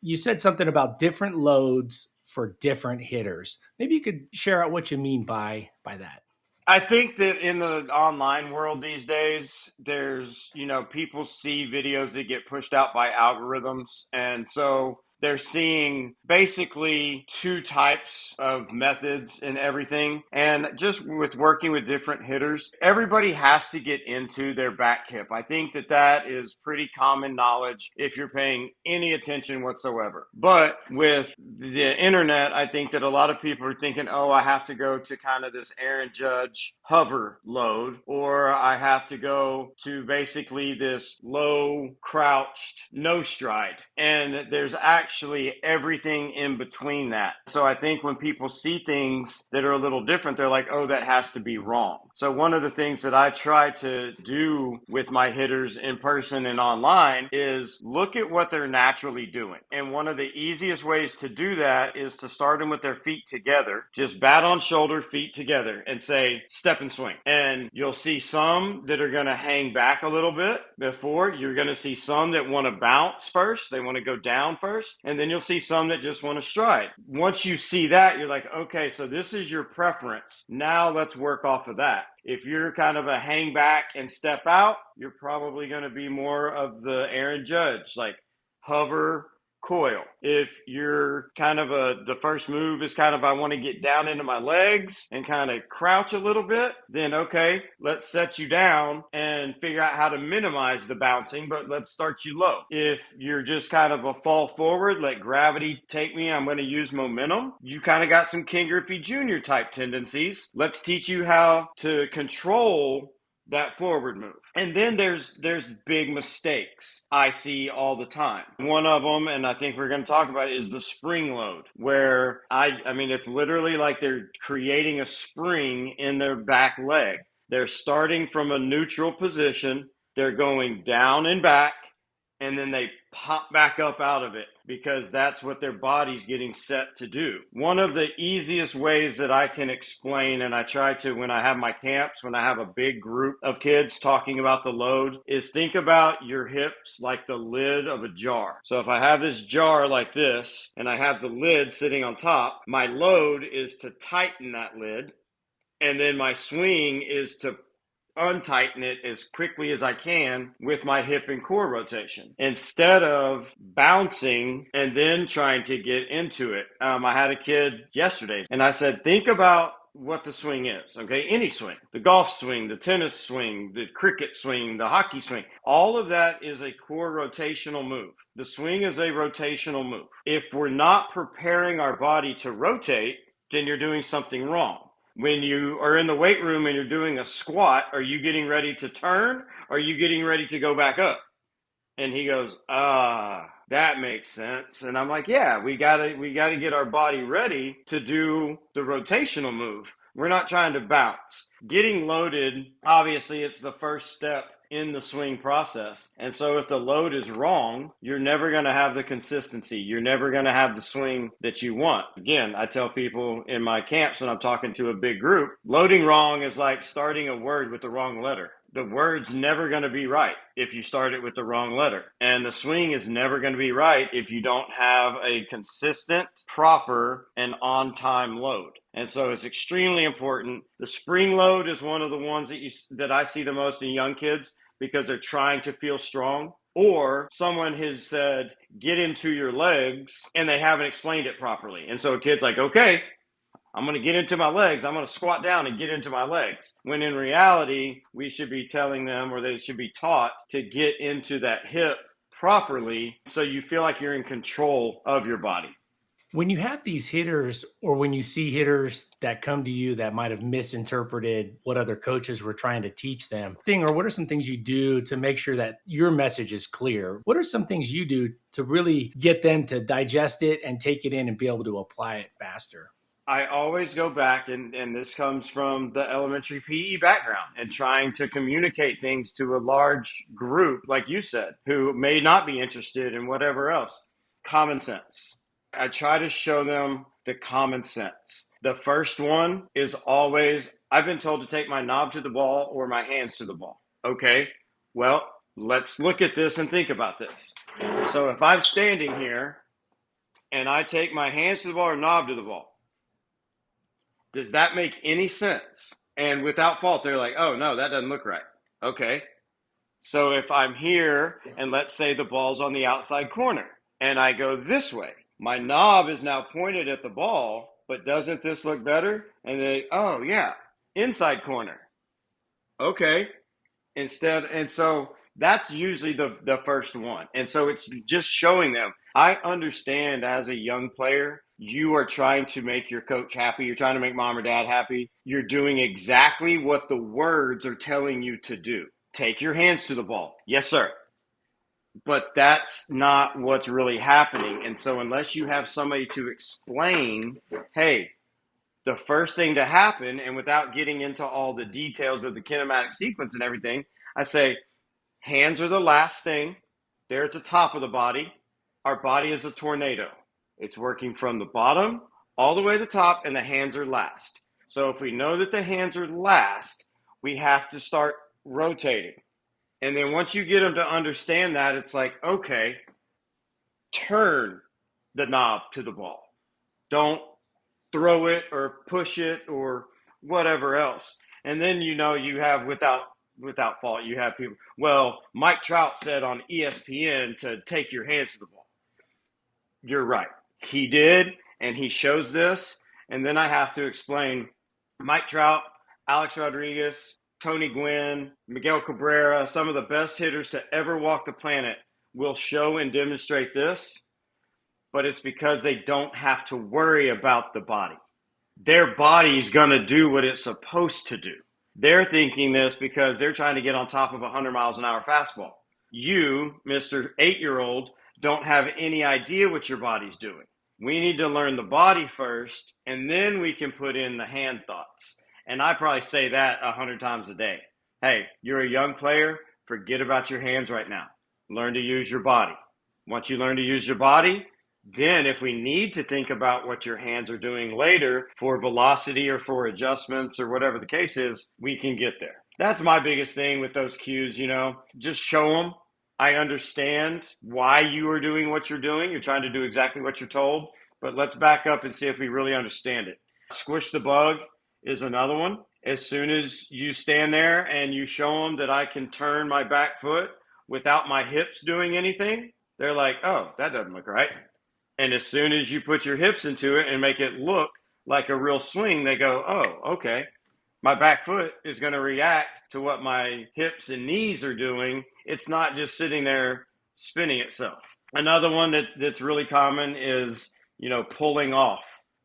You said something about different loads for different hitters. Maybe you could share out what you mean by that. I think that in the online world these days, there's, people see videos that get pushed out by algorithms. And so they're seeing basically two types of methods and everything. And just with working with different hitters, everybody has to get into their back hip. I think that that is pretty common knowledge if you're paying any attention whatsoever. But with the internet, I think that a lot of people are thinking, oh, I have to go to kind of this Aaron Judge hover load, or I have to go to basically this low crouched no stride. And there's actually everything in between that. So I think when people see things that are a little different, they're like, oh, that has to be wrong. So one of the things that I try to do with my hitters in person and online is look at what they're naturally doing. And one of the easiest ways to do that is to start them with their feet together. Just bat on shoulder, feet together, and say, step and swing. And you'll see some that are going to hang back a little bit before. You're going to see some that want to bounce first. They want to go down first. And then you'll see some that just want to stride. Once you see that, you're like, okay, so this is your preference. Now let's work off of that. If you're kind of a hang back and step out, you're probably going to be more of the Aaron Judge, like hover, coil. If you're kind of the first move is kind of, I want to get down into my legs and kind of crouch a little bit, then okay, let's set you down and figure out how to minimize the bouncing, but let's start you low. If you're just kind of a fall forward, let gravity take me, I'm going to use momentum. You kind of got some Ken Griffey Jr. type tendencies. Let's teach you how to control that forward move. And then there's big mistakes I see all the time. One of them, and I think we're going to talk about it, is the spring load, where I mean, it's literally like they're creating a spring in their back leg. They're starting from a neutral position. They're going down and back, and then they pop back up out of it because that's what their body's getting set to do. One of the easiest ways that I can explain, and I try to when I have my camps, when I have a big group of kids talking about the load, is think about your hips like the lid of a jar. So if I have this jar like this and I have the lid sitting on top, my load is to tighten that lid, and then my swing is to untighten it as quickly as I can with my hip and core rotation instead of bouncing and then trying to get into it. I had a kid yesterday and I said, think about what the swing is, okay? Any swing, the golf swing, the tennis swing, the cricket swing, the hockey swing, all of that is a core rotational move. The swing is a rotational move. If we're not preparing our body to rotate, then you're doing something wrong. When you are in the weight room and you're doing a squat, are you getting ready to turn? Or are you getting ready to go back up? And he goes, that makes sense. And I'm like, yeah, we gotta get our body ready to do the rotational move. We're not trying to bounce. Getting loaded, obviously, it's the first step in the swing process. And so if the load is wrong, you're never going to have the consistency. You're never going to have the swing that you want. Again, I tell people in my camps when I'm talking to a big group, loading wrong is like starting a word with the wrong letter. The word's never going to be right if you start it with the wrong letter. And the swing is never going to be right if you don't have a consistent, proper, and on-time load. And so it's extremely important. The spring load is one of the ones that I see the most in young kids because they're trying to feel strong. Or someone has said, get into your legs, and they haven't explained it properly. And so a kid's like, okay, I'm going to get into my legs. I'm going to squat down and get into my legs. When in reality, we should be telling them, or they should be taught to get into that hip properly so you feel like you're in control of your body. When you have these hitters, or when you see hitters that come to you that might have misinterpreted what other coaches were trying to teach them, or what are some things you do to make sure that your message is clear? What are some things you do to really get them to digest it and take it in and be able to apply it faster? I always go back, and this comes from the elementary PE background and trying to communicate things to a large group, like you said, who may not be interested in whatever else. Common sense. I try to show them the common sense. The first one is always, I've been told to take my knob to the ball or my hands to the ball. Okay, well, let's look at this and think about this. So if I'm standing here and I take my hands to the ball or knob to the ball. Does that make any sense? And without fault, they're like, oh, no, that doesn't look right. Okay. So if I'm here and let's say the ball's on the outside corner and I go this way, my knob is now pointed at the ball, but doesn't this look better? And they, oh, yeah, inside corner. Okay. And so that's usually the first one. And so it's just showing them. I understand as a young player, you are trying to make your coach happy. You're trying to make mom or dad happy. You're doing exactly what the words are telling you to do. Take your hands to the ball. Yes, sir. But that's not what's really happening. And so unless you have somebody to explain, hey, the first thing to happen, and without getting into all the details of the kinematic sequence and everything, I say, hands are the last thing. They're at the top of the body. Our body is a tornado. It's working from the bottom all the way to the top, and the hands are last. So if we know that the hands are last, we have to start rotating. And then once you get them to understand that, it's like, okay, turn the knob to the ball. Don't throw it or push it or whatever else. And then you have without fault, you have people. Well, Mike Trout said on ESPN to take your hands to the ball. You're right. He did, and he shows this. And then I have to explain Mike Trout, Alex Rodriguez, Tony Gwynn, Miguel Cabrera, some of the best hitters to ever walk the planet will show and demonstrate this, but it's because they don't have to worry about the body. Their body's going to do what it's supposed to do. They're thinking this because they're trying to get on top of a 100 miles an hour fastball. You, Mr. 8-year-old, don't have any idea what your body's doing. We need to learn the body first, and then we can put in the hand thoughts. And I probably say that 100 times a day. Hey, you're a young player. Forget about your hands right now. Learn to use your body. Once you learn to use your body, then if we need to think about what your hands are doing later for velocity or for adjustments or whatever the case is, we can get there. That's my biggest thing with those cues, just show them. I understand why you are doing what you're doing. You're trying to do exactly what you're told, but let's back up and see if we really understand it. Squish the bug is another one. As soon as you stand there and you show them that I can turn my back foot without my hips doing anything, they're like, oh, that doesn't look right. And as soon as you put your hips into it and make it look like a real swing, they go, oh, okay. My back foot is going to react to what my hips and knees are doing. It's not just sitting there spinning itself. Another one that's really common is, pulling off.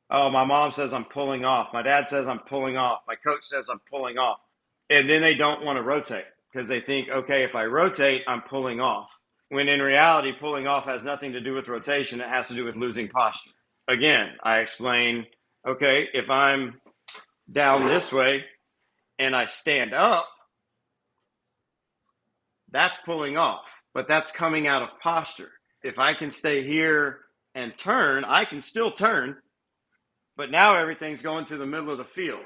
Oh, my mom says I'm pulling off. My dad says I'm pulling off. My coach says I'm pulling off. And then they don't want to rotate because they think, okay, if I rotate, I'm pulling off. When in reality, pulling off has nothing to do with rotation. It has to do with losing posture. Again, I explain, okay, if I'm down this way and I stand up, that's pulling off, but that's coming out of posture. If I can stay here and turn, I can still turn, but now everything's going to the middle of the field.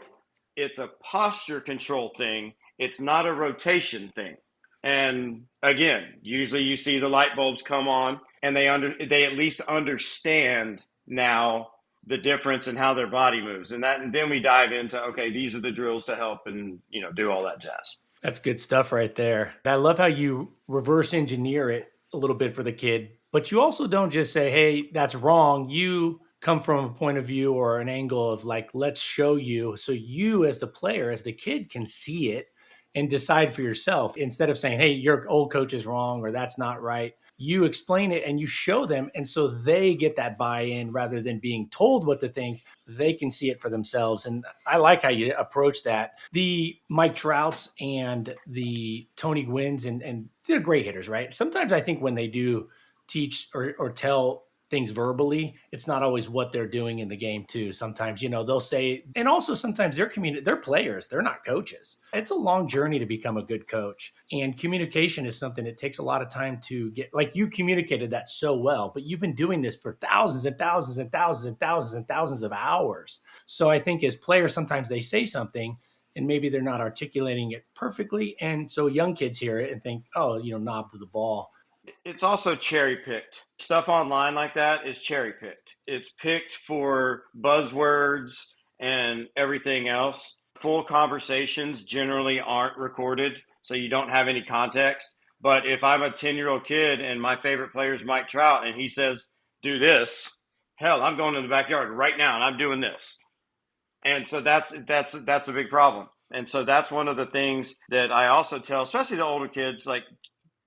It's a posture control thing. It's not a rotation thing. And again, usually you see the light bulbs come on and they at least understand now the difference in how their body moves. And then we dive into, okay, these are the drills to help and, do all that jazz. That's good stuff right there. I love how you reverse engineer it a little bit for the kid, but you also don't just say, hey, that's wrong. You come from a point of view or an angle of like, let's show you. So you, as the player, as the kid, can see it and decide for yourself instead of saying, hey, your old coach is wrong or that's not right. You explain it and you show them. And so they get that buy in rather than being told what to think. They can see it for themselves. And I like how you approach that. The Mike Trouts and the Tony Gwynns, and they're great hitters, right? Sometimes I think when they do teach or tell things verbally, it's not always what they're doing in the game too. Sometimes, they'll say, and also sometimes they're players, they're not coaches. It's a long journey to become a good coach. And communication is something that takes a lot of time to get, like you communicated that so well, but you've been doing this for thousands and thousands and thousands and thousands and thousands of hours. So I think as players, sometimes they say something and maybe they're not articulating it perfectly. And so young kids hear it and think, oh, knob to the ball. It's also cherry picked. Stuff online like that is cherry picked. It's picked for buzzwords and everything else. Full conversations generally aren't recorded, so you don't have any context. But if I'm a 10-year-old kid and my favorite player is Mike Trout and he says, do this, hell, I'm going in the backyard right now and I'm doing this. And so that's a big problem. And so that's one of the things that I also tell, especially the older kids, like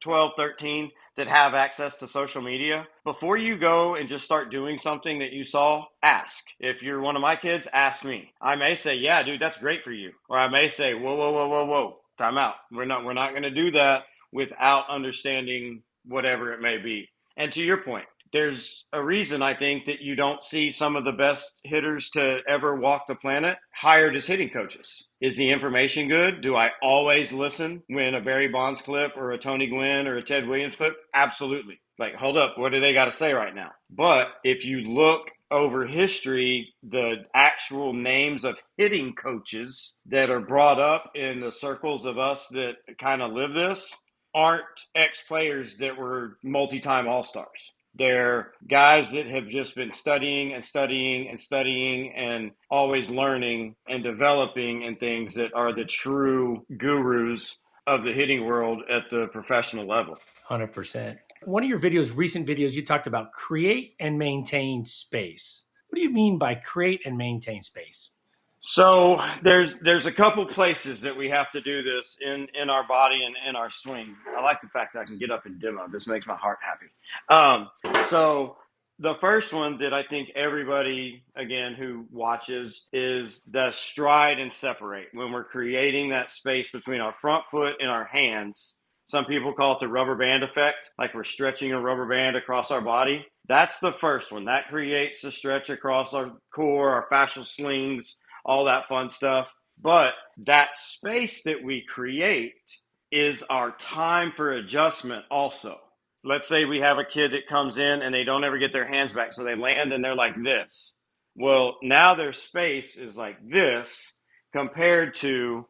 12, 13, that have access to social media. Before you go and just start doing something that you saw, ask. If you're one of my kids, ask me. I may say, yeah, dude, that's great for you. Or I may say, whoa, whoa, whoa, whoa, whoa, time out. We're not going to do that without understanding whatever it may be. And to your point, there's a reason I think that you don't see some of the best hitters to ever walk the planet hired as hitting coaches. Is the information good? Do I always listen when a Barry Bonds clip or a Tony Gwynn or a Ted Williams clip? Absolutely. Like, hold up, what do they got to say right now? But if you look over history, the actual names of hitting coaches that are brought up in the circles of us that kind of live this aren't ex players that were multi time All Stars. They're guys that have just been studying and studying and studying and always learning and developing in things that are the true gurus of the hitting world at the professional level. 100%. One of your videos, recent videos, you talked about create and maintain space. What do you mean by create and maintain space? So there's a couple places that we have to do this in our body and in our swing. I like the fact that I can get up and demo. This makes my heart happy. So the first one that I think everybody again who watches is the stride and separate. When we're creating that space between our front foot and our hands, some people call it the rubber band effect, like we're stretching a rubber band across our body. That's the first one. That creates the stretch across our core, our fascial slings, all that fun stuff. But that space that we create is our time for adjustment also. Let's say we have a kid that comes in and they don't ever get their hands back, so they land and they're like this. Well, now their space is like this compared to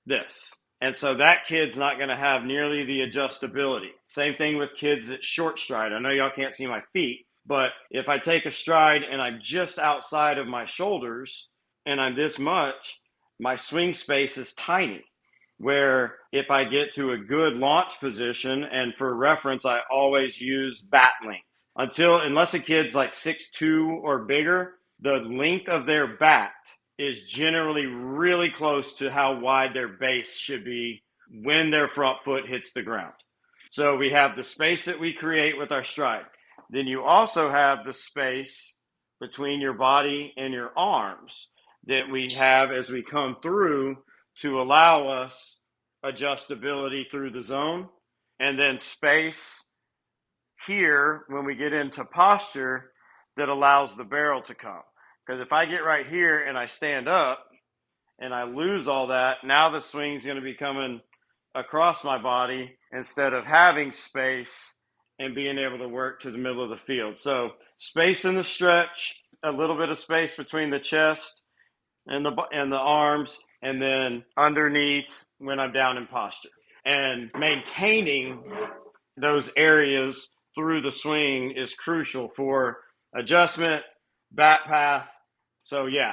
this. And so that kid's not going to have nearly the adjustability. Same thing with kids that short stride. I know y'all can't see my feet, but if I take a stride and I'm just outside of my shoulders and I'm this much, my swing space is tiny. Where if I get to a good launch position, and for reference, I always use bat length. Unless a kid's like 6'2" or bigger, the length of their bat is generally really close to how wide their base should be when their front foot hits the ground. So we have the space that we create with our stride. Then you also have the space between your body and your arms that we have as we come through to allow us adjustability through the zone. And then space here when we get into posture that allows the barrel to come. Because if I get right here and I stand up and I lose all that, now the swing's going to be coming across my body instead of having space and being able to work to the middle of the field. So space in the stretch, a little bit of space between the chest and the arms, and then underneath when I'm down in posture. And maintaining those areas through the swing is crucial for adjustment, bat path. So yeah,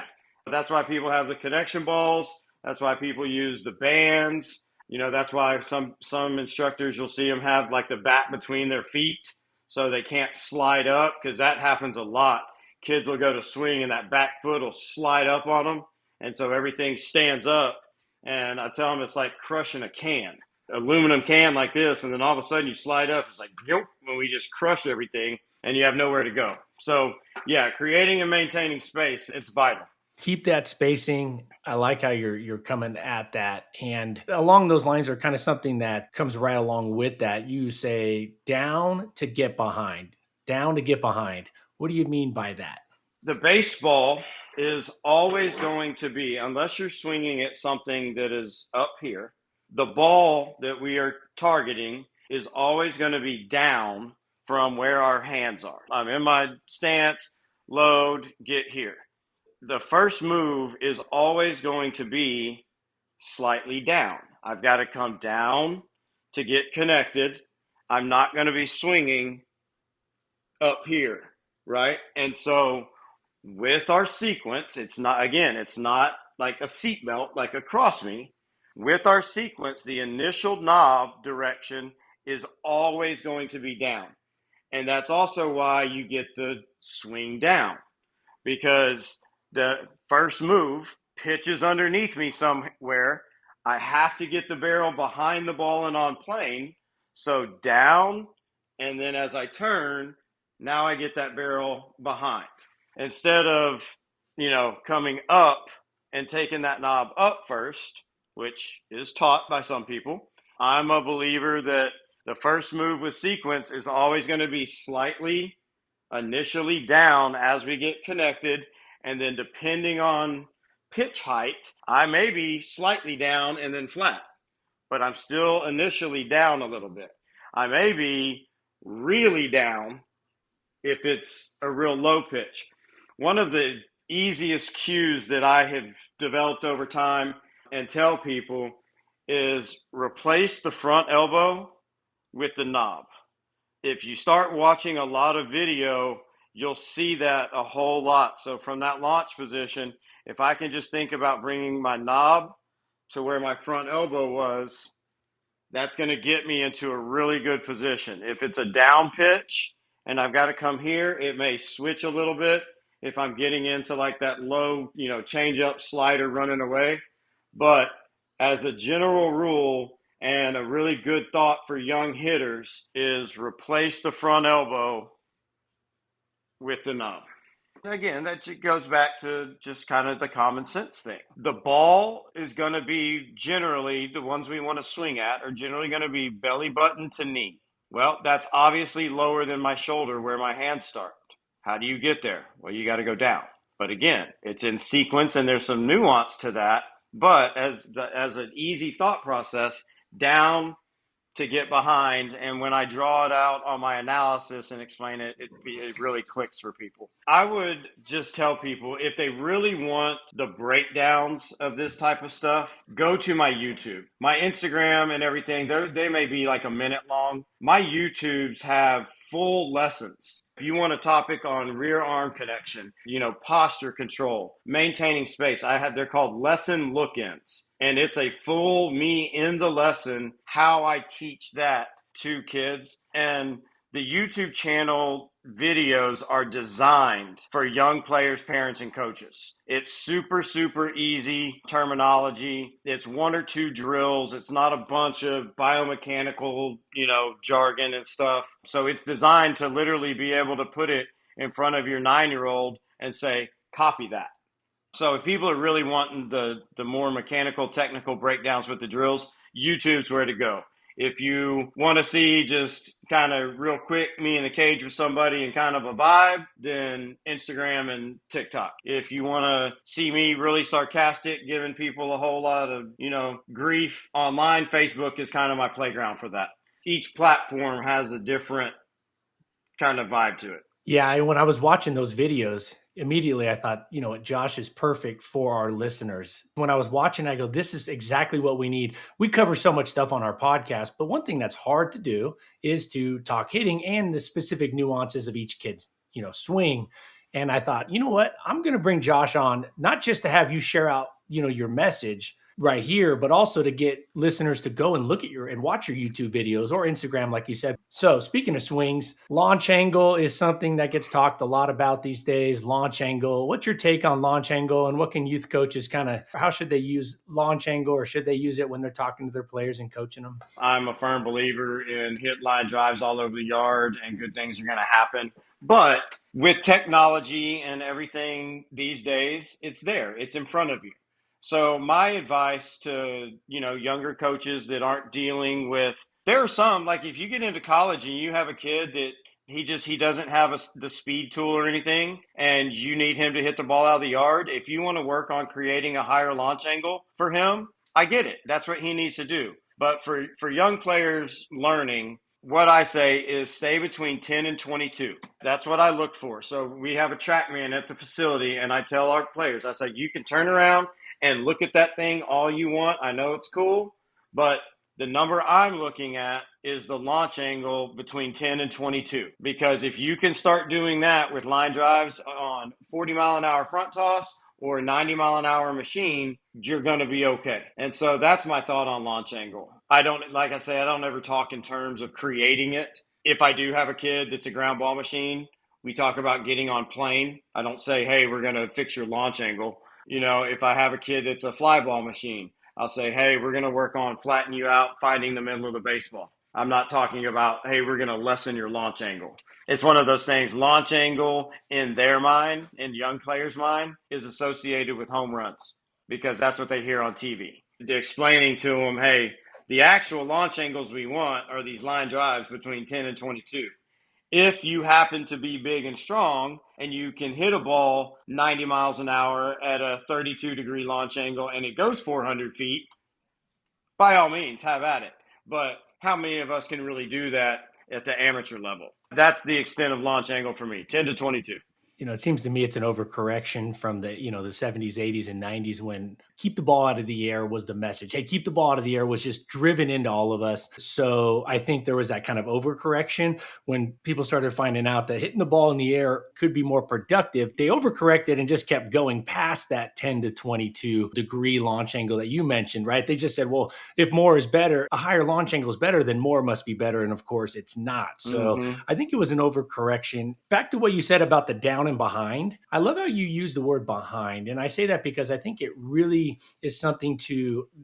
that's why people have the connection balls. That's why people use the bands. That's why some instructors, you'll see them have like the bat between their feet so they can't slide up, because that happens a lot. Kids will go to swing and that back foot will slide up on them. And so everything stands up. And I tell them it's like crushing a can, aluminum can like this. And then all of a sudden you slide up. It's like, yep, when we just crush everything and you have nowhere to go. So yeah, creating and maintaining space, it's vital. Keep that spacing. I like how you're coming at that. And along those lines are kind of something that comes right along with that. You say down to get behind, down to get behind. What do you mean by that? The baseball is always going to be, unless you're swinging at something that is up here, the ball that we are targeting is always going to be down from where our hands are. I'm in my stance, load, get here. The first move is always going to be slightly down. I've got to come down to get connected. I'm not going to be swinging up here, right? And so with our sequence, it's not like a seatbelt, like across me. With our sequence, the initial knob direction is always going to be down. And that's also why you get the swing down, because the first move pitches underneath me somewhere. I have to get the barrel behind the ball and on plane. So down, and then as I turn, now I get that barrel behind. Instead of, coming up and taking that knob up first, which is taught by some people, I'm a believer that the first move with sequence is always going to be slightly initially down as we get connected, and then depending on pitch height, I may be slightly down and then flat, but I'm still initially down a little bit. I may be really down if it's a real low pitch. One of the easiest cues that I have developed over time and tell people is replace the front elbow with the knob. If you start watching a lot of video, you'll see that a whole lot. So from that launch position, if I can just think about bringing my knob to where my front elbow was, that's going to get me into a really good position. If it's a down pitch and I've got to come here, it may switch a little bit if I'm getting into like that low, change up slider running away. But as a general rule, and a really good thought for young hitters, is replace the front elbow with the knob. Again, that goes back to just kind of the common sense thing. The ball is going to be generally, the ones we want to swing at are generally going to be belly button to knee. Well, that's obviously lower than my shoulder where my hands start. How do you get there? Well, you got to go down. But again, it's in sequence and there's some nuance to that. But as an easy thought process, down to get behind. And when I draw it out on my analysis and explain it, it really clicks for people. I would just tell people, if they really want the breakdowns of this type of stuff, go to my YouTube. My Instagram and everything, they may be like a minute long. My YouTubes have full lessons. If you want a topic on rear arm connection, posture control, maintaining space, they're called lesson look-ins. And it's a full me in the lesson, how I teach that to kids. And the YouTube channel videos are designed for young players, parents, and coaches. It's super, super easy terminology. It's one or two drills. It's not a bunch of biomechanical, jargon and stuff. So it's designed to literally be able to put it in front of your 9-year-old and say, copy that. So if people are really wanting the more mechanical, technical breakdowns with the drills, YouTube's where to go. If you want to see just kind of real quick, me in the cage with somebody and kind of a vibe, then Instagram and TikTok. If you want to see me really sarcastic, giving people a whole lot of, grief online, Facebook is kind of my playground for that. Each platform has a different kind of vibe to it. Yeah, when I was watching those videos, immediately I thought, you know what, Josh is perfect for our listeners. When I was watching, I go, this is exactly what we need. We cover so much stuff on our podcast, but one thing that's hard to do is to talk hitting and the specific nuances of each kid's, swing. And I thought, you know what, I'm going to bring Josh on, not just to have you share out, your message right here, but also to get listeners to go and look at and watch your YouTube videos or Instagram, like you said. So speaking of swings, launch angle is something that gets talked a lot about these days. Launch angle. What's your take on launch angle, and what can youth coaches how should they use launch angle, or should they use it when they're talking to their players and coaching them? I'm a firm believer in hit line drives all over the yard, and good things are going to happen. But with technology and everything these days, it's there. It's in front of you. So my advice to, younger coaches that aren't dealing with, there are some, like if you get into college and you have a kid that he doesn't have the speed tool or anything, and you need him to hit the ball out of the yard, if you want to work on creating a higher launch angle for him, I get it. That's what he needs to do. But for young players learning, what I say is stay between 10 and 22. That's what I look for. So we have a TrackMan at the facility, and I tell our players, I say, you can turn around and look at that thing all you want. I know it's cool, but the number I'm looking at is the launch angle between 10 and 22. Because if you can start doing that with line drives on 40-mile-an-hour front toss or a 90-mile-an-hour machine, you're going to be okay. And so that's my thought on launch angle. I don't, like I say, I don't ever talk in terms of creating it. If I do have a kid that's a ground ball machine, we talk about getting on plane. I don't say, hey, we're going to fix your launch angle. If I have a kid that's a fly ball machine, I'll say, hey, we're going to work on flatten you out, finding the middle of the baseball. I'm not talking about, hey, we're going to lessen your launch angle. It's one of those things. Launch angle in their mind, in young players' mind, is associated with home runs because that's what they hear on TV. They're explaining to them, hey, the actual launch angles we want are these line drives between 10 and 22. If you happen to be big and strong and you can hit a ball 90 miles an hour at a 32-degree launch angle and it goes 400 feet, by all means, have at it. But how many of us can really do that at the amateur level? That's the extent of launch angle for me, 10 to 22. It seems to me it's an overcorrection from the 70s, 80s, and 90s when keep the ball out of the air was the message. Hey, keep the ball out of the air was just driven into all of us. So I think there was that kind of overcorrection when people started finding out that hitting the ball in the air could be more productive. They overcorrected and just kept going past that 10 to 22 degree launch angle that you mentioned, right? They just said, well, if more is better, a higher launch angle is better, then more must be better. And of course, it's not. So I think it was an overcorrection. Back to what you said about the down and behind. I love how you use the word behind. And I say that because I think it really is something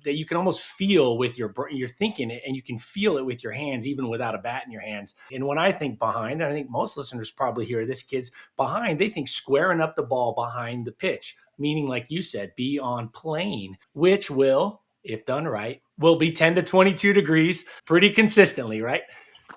that you can almost feel with you're thinking it and you can feel it with your hands, even without a bat in your hands. And when I think behind, and I think most listeners probably hear this, kids behind, they think squaring up the ball behind the pitch, meaning like you said, be on plane, which will, if done right, will be 10 to 22 degrees pretty consistently, right?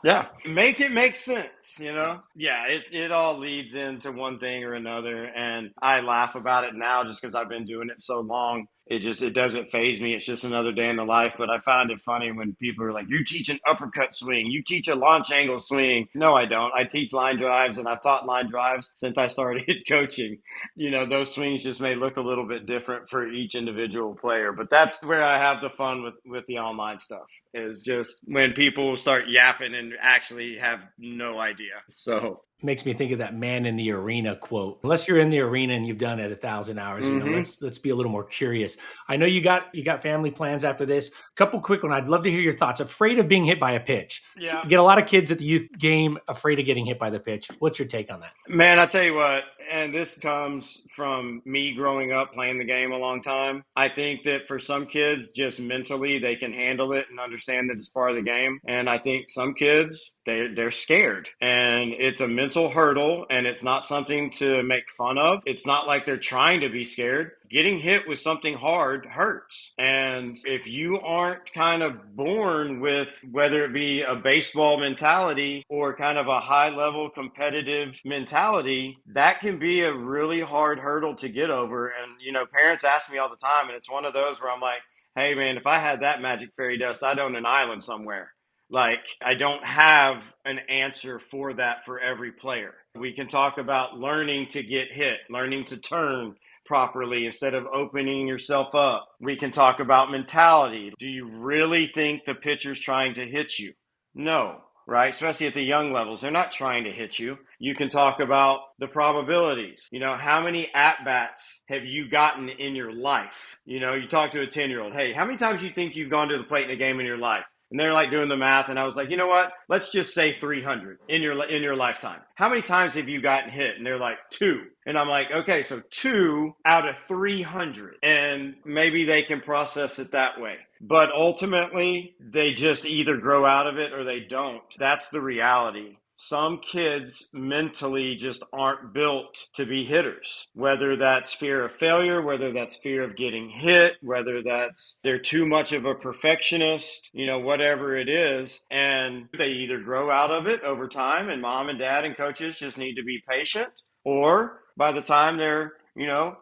Yeah. Make it make sense. Yeah, it all leads into one thing or another. And I laugh about it now just because I've been doing it so long. It doesn't faze me. It's just another day in the life. But I find it funny when people are like, you teach an uppercut swing, you teach a launch angle swing. No, I don't. I teach line drives and I've taught line drives since I started coaching. Those swings just may look a little bit different for each individual player. But that's where I have the fun with the online stuff. Is just when people start yapping and actually have no idea. So makes me think of that man in the arena quote. Unless you're in the arena and you've done it 1,000 hours, let's be a little more curious. I know you got family plans after this. Couple quick one. I'd love to hear your thoughts. Afraid of being hit by a pitch. Yeah. You get a lot of kids at the youth game afraid of getting hit by the pitch. What's your take on that? Man, I tell you what, and this comes from me growing up playing the game a long time. I think that for some kids, just mentally, they can handle it and understand that it's part of the game. And I think some kids, they're scared. And it's a mental hurdle, and it's not something to make fun of. It's not like they're trying to be scared. Getting hit with something hard hurts. And if you aren't kind of born with whether it be a baseball mentality or kind of a high level competitive mentality, that can be a really hard hurdle to get over. And, parents ask me all the time, and it's one of those where I'm like, hey, man, if I had that magic fairy dust, I'd own an island somewhere. Like, I don't have an answer for that for every player. We can talk about learning to get hit, learning to turn properly instead of opening yourself up. We can talk about mentality. Do you really think the pitcher's trying to hit you? No, right? Especially at the young levels. They're not trying to hit you. You can talk about the probabilities. How many at-bats have you gotten in your life? You talk to a 10-year-old, hey, how many times do you think you've gone to the plate in a game in your life? And they're like doing the math, and I was like, you know what? Let's just say 300 in your lifetime. How many times have you gotten hit? And they're like, 2. And I'm like, okay, so 2 out of 300. And maybe they can process it that way. But ultimately, they just either grow out of it or they don't. That's the reality. Some kids mentally just aren't built to be hitters, whether that's fear of failure, whether that's fear of getting hit, whether that's they're too much of a perfectionist, whatever it is. And they either grow out of it over time, and mom and dad and coaches just need to be patient, or by the time they're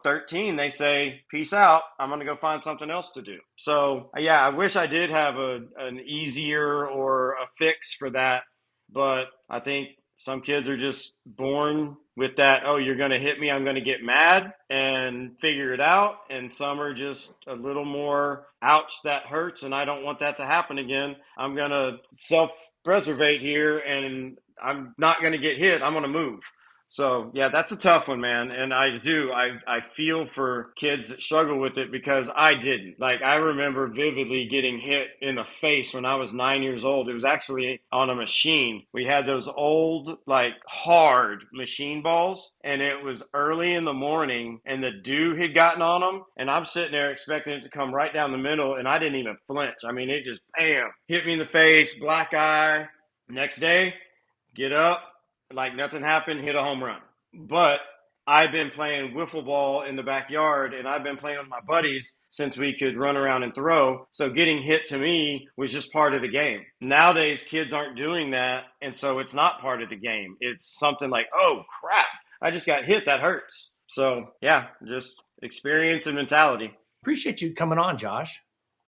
13, they say, peace out. I'm going to go find something else to do. So, yeah, I wish I did have an easier or a fix for that. But I think some kids are just born with that, oh, you're going to hit me, I'm going to get mad and figure it out. And some are just a little more, ouch, that hurts, and I don't want that to happen again. I'm going to preservate here and I'm not going to get hit. I'm going to move. So yeah, that's a tough one, man. And I feel for kids that struggle with it because I didn't. Like I remember vividly getting hit in the face when I was 9 years old. It was actually on a machine. We had those old, like hard machine balls, and it was early in the morning, and the dew had gotten on them, and I'm sitting there expecting it to come right down the middle, and I didn't even flinch. I mean, it just bam hit me in the face, black eye. Next day, get up, like nothing happened, hit a home run. But I've been playing wiffle ball in the backyard and I've been playing with my buddies since we could run around and throw. So getting hit to me was just part of the game. Nowadays, kids aren't doing that. And so it's not part of the game. It's something like, oh crap, I just got hit. That hurts. So yeah, just experience and mentality. Appreciate you coming on, Josh.